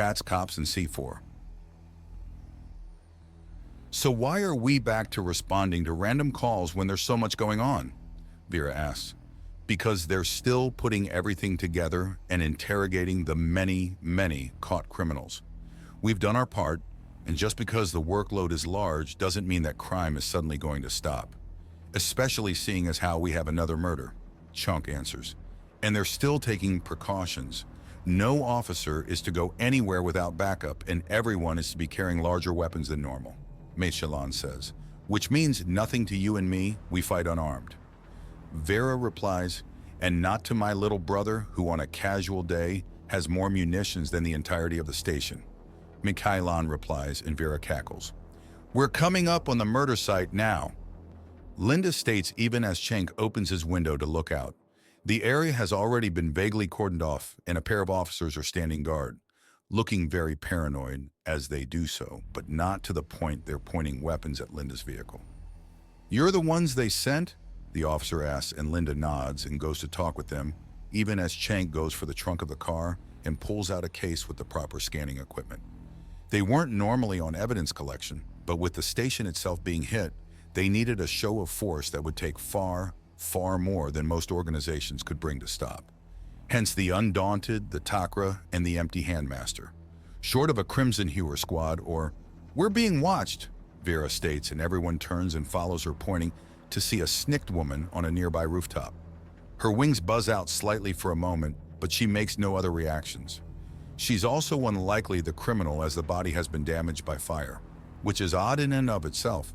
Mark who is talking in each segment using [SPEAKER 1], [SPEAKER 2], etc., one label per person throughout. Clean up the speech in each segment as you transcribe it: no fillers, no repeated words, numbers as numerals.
[SPEAKER 1] cats, cops, and C4. So why are we back to responding to random calls when there's so much going on? Vera asks. Because they're still putting everything together and interrogating the many, many caught criminals. We've done our part, and just because the workload is large doesn't mean that crime is suddenly going to stop. Especially seeing as how we have another murder, Chunk answers. And they're still taking precautions. No officer is to go anywhere without backup, and everyone is to be carrying larger weapons than normal, Meishalan says. Which means nothing to you and me, we fight unarmed. Vera replies, and not to my little brother, who on a casual day has more munitions than the entirety of the station. Meishalan replies, and Vera cackles. We're coming up on the murder site now. Linda states even as Cenk opens his window to look out. The area has already been vaguely cordoned off, and a pair of officers are standing guard, looking very paranoid as they do so, but not to the point they're pointing weapons at Linda's vehicle. You're the ones they sent? The officer asks, and Linda nods and goes to talk with them, even as Cenk goes for the trunk of the car and pulls out a case with the proper scanning equipment. They weren't normally on evidence collection, but with the station itself being hit, they needed a show of force that would take far, far more than most organizations could bring to stop. Hence the Undaunted, the Takra, and the Empty Handmaster. Short of a Crimson Hewer squad or, we're being watched, Vera states, and everyone turns and follows her, pointing to see a snicked woman on a nearby rooftop. Her wings buzz out slightly for a moment, but she makes no other reactions. She's also unlikely the criminal, as the body has been damaged by fire, which is odd in and of itself.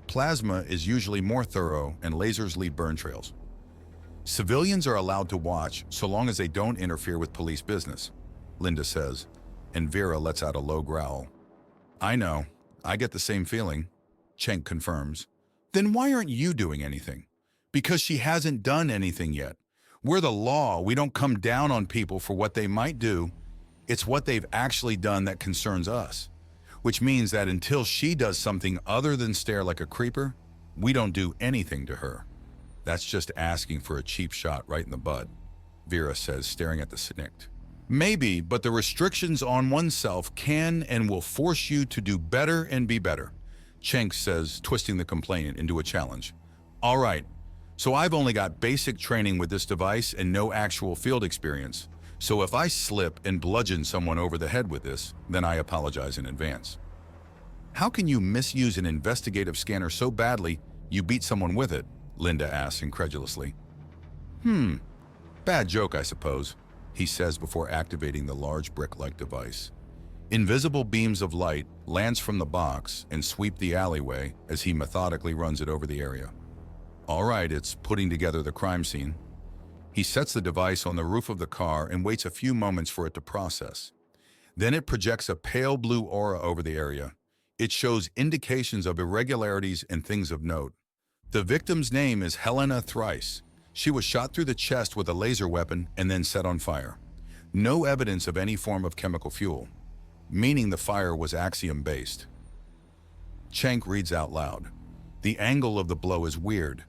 [SPEAKER 1] Plasma is usually more thorough, and lasers leave burn trails. Civilians are allowed to watch so long as they don't interfere with police business, Linda says, and Vera lets out a low growl. I know, I get the same feeling, Cenk confirms. Then why aren't you doing anything? Because she hasn't done anything yet. We're the law. We don't come down on people for what they might do. It's what they've actually done that concerns us. Which means that until she does something other than stare like a creeper, we don't do anything to her. That's just asking for a cheap shot right in the butt, Vera says, staring at the snicked. Maybe, but the restrictions on oneself can and will force you to do better and be better, Cenk says, twisting the complainant into a challenge. All right, so I've only got basic training with this device and no actual field experience. So if I slip and bludgeon someone over the head with this, then I apologize in advance. How can you misuse an investigative scanner so badly you beat someone with it? Linda asks incredulously. Bad joke, I suppose, he says before activating the large brick-like device. Invisible beams of light lance from the box and sweep the alleyway as he methodically runs it over the area. All right, it's putting together the crime scene. He sets the device on the roof of the car and waits a few moments for it to process. Then it projects a pale blue aura over the area. It shows indications of irregularities and things of note. The victim's name is Helena Thrice. She was shot through the chest with a laser weapon and then set on fire. No evidence of any form of chemical fuel, meaning the fire was axiom-based. Cenk reads out loud. The angle of the blow is weird.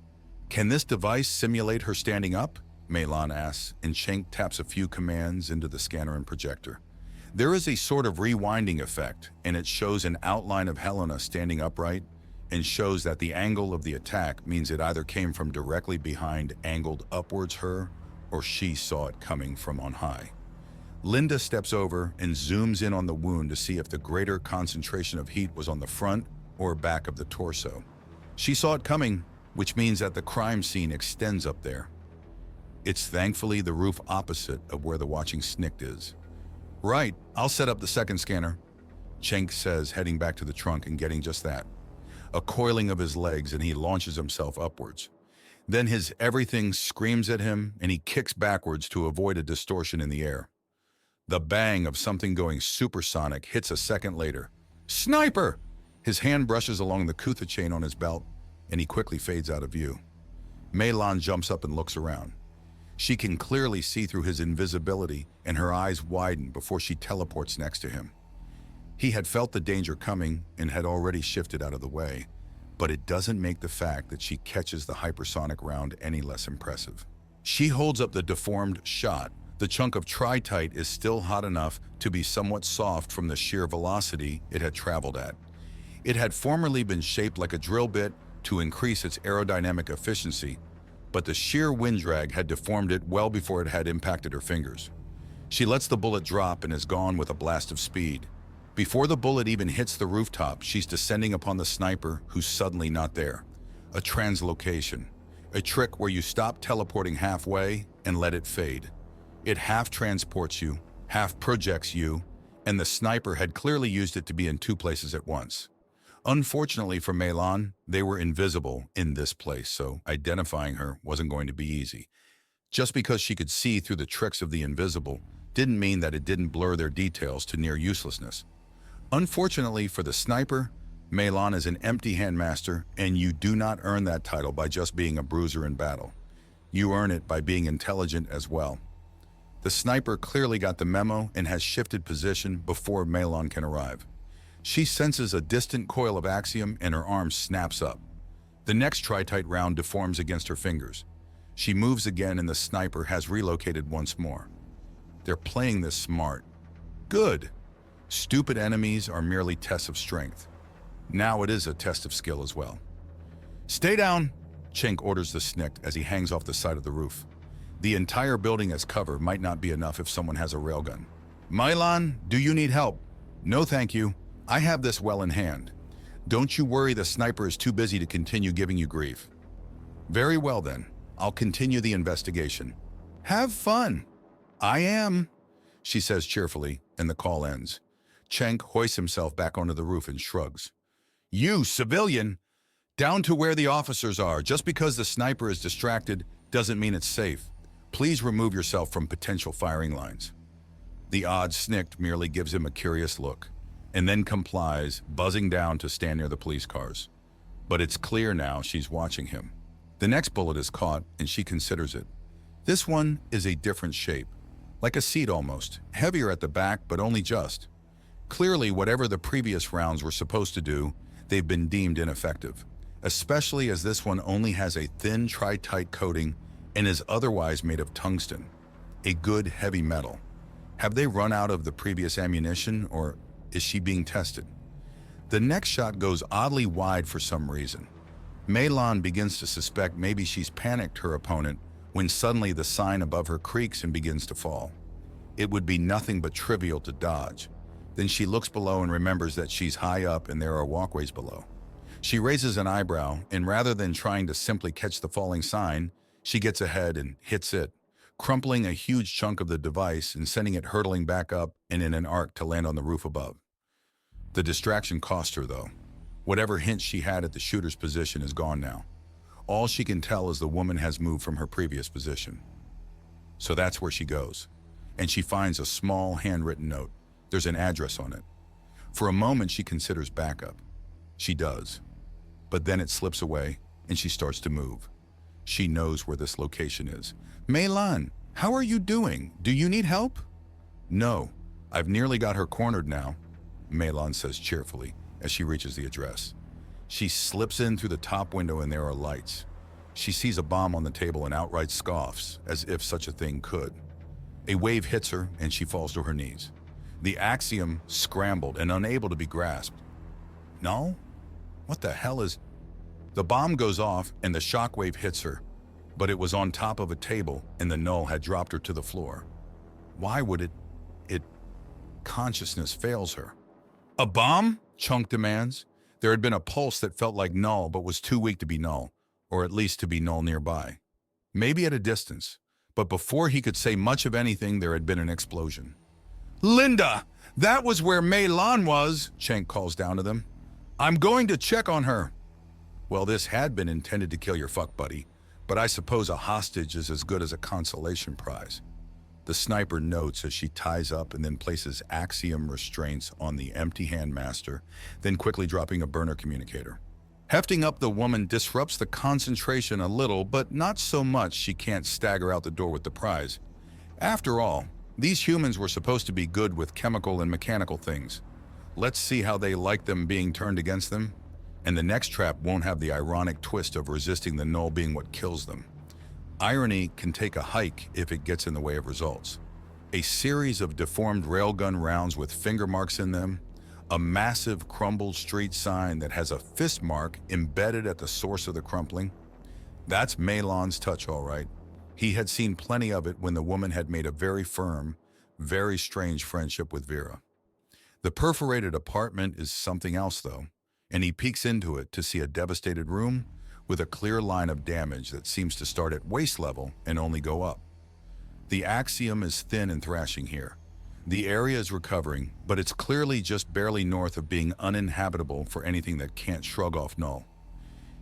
[SPEAKER 1] Can this device simulate her standing up? Meilon asks, and Cenk taps a few commands into the scanner and projector. There is a sort of rewinding effect, and it shows an outline of Helena standing upright and shows that the angle of the attack means it either came from directly behind, angled upwards her, or she saw it coming from on high. Linda steps over and zooms in on the wound to see if the greater concentration of heat was on the front or back of the torso. She saw it coming, which means that the crime scene extends up there. It's thankfully the roof opposite of where the watching snicked is. Right, I'll set up the second scanner, Cenk says, heading back to the trunk and getting just that. A coiling of his legs, and he launches himself upwards. Then his everything screams at him and he kicks backwards to avoid a distortion in the air. The bang of something going supersonic hits a second later. Sniper! His hand brushes along the Kutha chain on his belt and he quickly fades out of view. Meilon jumps up and looks around. She can clearly see through his invisibility, and her eyes widen before she teleports next to him. He had felt the danger coming and had already shifted out of the way, but it doesn't make the fact that she catches the hypersonic round any less impressive. She holds up the deformed shot, The chunk of tritite is still hot enough to be somewhat soft from the sheer velocity it had traveled at. It had formerly been shaped like a drill bit to increase its aerodynamic efficiency, but the sheer wind drag had deformed it well before it had impacted her fingers. She lets the bullet drop and is gone with a blast of speed. Before the bullet even hits the rooftop, she's descending upon the sniper, who's suddenly not there. A translocation, a trick where you stop teleporting halfway and let it fade. It half transports you, half projects you, and the sniper had clearly used it to be in two places at once. Unfortunately for Meowing, they were invisible in this place, so identifying her wasn't going to be easy. Just because she could see through the tricks of the invisible didn't mean that it didn't blur their details to near uselessness. Unfortunately for the sniper, Meowing is an empty handmaster, and you do not earn that title by just being a bruiser in battle. You earn it by being intelligent as well. The sniper clearly got the memo and has shifted position before Meowing can arrive. She senses a distant coil of axiom and her arm snaps up. The next tritite round deforms against her fingers. She moves again and the sniper has relocated once more. They're playing this smart. Good. Stupid enemies are merely tests of strength. Now it is a test of skill as well. Stay down, Cenk orders the Snikt as he hangs off the side of the roof. The entire building as cover might not be enough if someone has a railgun. Meowing, do you need help? No thank you. I have this well in hand. Don't you worry, the sniper is too busy to continue giving you grief. Very well then, I'll continue the investigation. Have fun. I am, she says cheerfully, and the call ends. Cenk hoists himself back onto the roof and shrugs. You, civilian! Down to where the officers are. Just because the sniper is distracted doesn't mean it's safe. Please remove yourself from potential firing lines. The odd Snikt merely gives him a curious look, and then complies, buzzing down to stand near the police cars. But it's clear now she's watching him. The next bullet is caught, and she considers it. This one is a different shape, like a seat almost, heavier at the back, but only just. Clearly, whatever the previous rounds were supposed to do, they've been deemed ineffective, especially as this one only has a thin tritite coating and is otherwise made of tungsten, a good heavy metal. Have they run out of the previous ammunition, or is she being tested? The next shot goes oddly wide for some reason. Meowing begins to suspect maybe she's panicked her opponent when suddenly the sign above her creaks and begins to fall. It would be nothing but trivial to dodge. Then she looks below and remembers that she's high up and there are walkways below. She raises an eyebrow, and rather than trying to simply catch the falling sign, she gets ahead and hits it, crumpling a huge chunk of the device and sending it hurtling back up and in an arc to land on the roof above. The distraction cost her, though. Whatever hint she had at the shooter's position is gone now. All she can tell is the woman has moved from her previous position. So that's where she goes, and she finds a small handwritten note. There's an address on it. For a moment, she considers backup. She does. But then it slips away, and she starts to move. She knows where this location is. Meowing, how are you doing? Do you need help? No, I've nearly got her cornered now, Meowing says cheerfully as she reaches the address. She slips in through the top window and there are lights. She sees a bomb on the table and outright scoffs, as if such a thing could. A wave hits her and she falls to her knees. The axiom scrambled and unable to be grasped. No? What the hell is... The bomb goes off and the shockwave hits her, but it was on top of a table and the null had dropped her to the floor. Why would it... Consciousness fails her. A bomb? Chunk demands. There had been a pulse that felt like null but was too weak to be null, or at least to be null nearby. Maybe at a distance, but before he could say much of anything, there had been an explosion. Linda! That was where Meowing was, Cenk calls down to them. I'm going to check on her. Well, this had been intended to kill your fuck buddy, but I suppose a hostage is as good as a consolation prize. The sniper notes as she ties up and then places axiom restraints on the empty handmaster, then quickly dropping a burner communicator. Hefting up the woman disrupts the concentration a little, but not so much she can't stagger out the door with the prize. After all, these humans were supposed to be good with chemical and mechanical things. Let's see how they like them being turned against them. And the next trap won't have the ironic twist of resisting the null being what kills them. Irony can take a hike if it gets in the way of results. A series of deformed railgun rounds with finger marks in them, a massive crumbled street sign that has a fist mark embedded at the source of the crumpling. That's Maelon's touch, all right. He had seen plenty of it when the woman had made a very firm, very strange friendship with Vera. The perforated apartment is something else, though, and he peeks into it to see a devastated room with a clear line of damage that seems to start at waist level and only go up. The axiom is thin and thrashing here. The area is recovering, but it's clearly just barely north of being uninhabitable for anything that can't shrug off null.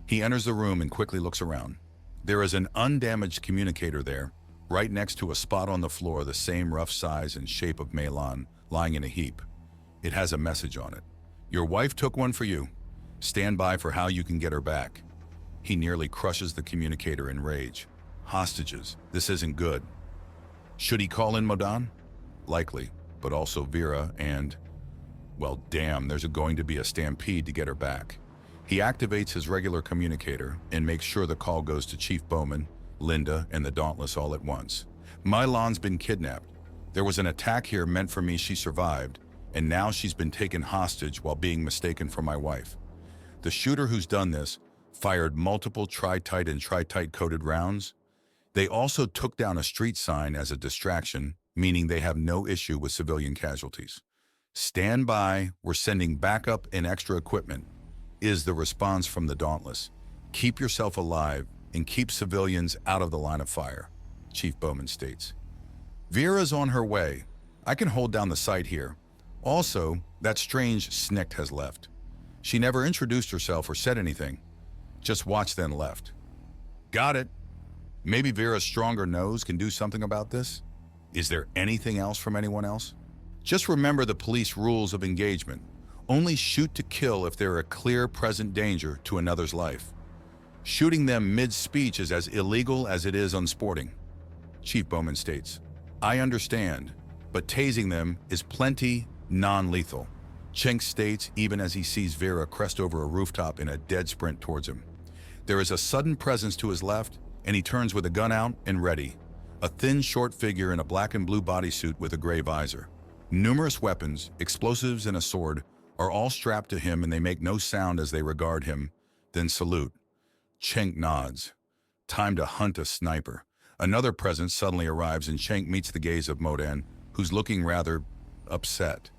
[SPEAKER 1] He enters the room and quickly looks around. There is an undamaged communicator there, right next to a spot on the floor the same rough size and shape of Maelon, lying in a heap. It has a message on it. Your wife took one for you. Stand by for how you can get her back. He nearly crushes the communicator in rage. Hostages. This isn't good. Should he call in Modan? Likely, but also Vera and... well, damn, there's going to be a stampede to get her back. He activates his regular communicator and makes sure the call goes to Chief Bowman, Linda, and the Dauntless all at once. Mylon's been kidnapped. There was an attack here meant for me, she survived, and now she's been taken hostage while being mistaken for my wife. The shooter who's done this fired multiple tri-tight and tri-tight coated rounds. They also took down a street sign as a distraction, meaning they have no issue with civilian casualties. Stand by, we're sending backup and extra equipment, is the response from the Dauntless. Keep yourself alive and keep civilians out of the line of fire, Chief Bowman states. Vera's on her way. I can hold down the site here. Also, that strange snikt has left. She never introduced herself or said anything. Just watched then left. Got it. Maybe Vera's stronger nose can do something about this? Is there anything else from anyone else? Just remember the police rules of engagement. Only shoot to kill if they're a clear present danger to another's life. Shooting them mid-speech is as illegal as it is unsporting. Chief Bowman states, I understand, but tasing them is plenty non-lethal. Cenk states even as he sees Vera crest over a rooftop in a dead sprint towards him. There is a sudden presence to his left, and he turns with a gun out and ready. A thin, short figure in a black and blue bodysuit with a gray visor. Numerous weapons, explosives and a sword, are all strapped to him and they make no sound as they regard him, then salute. Cenk nods. Time to hunt a sniper. Another presence suddenly arrives and Cenk meets the gaze of Modan, who's looking rather upset.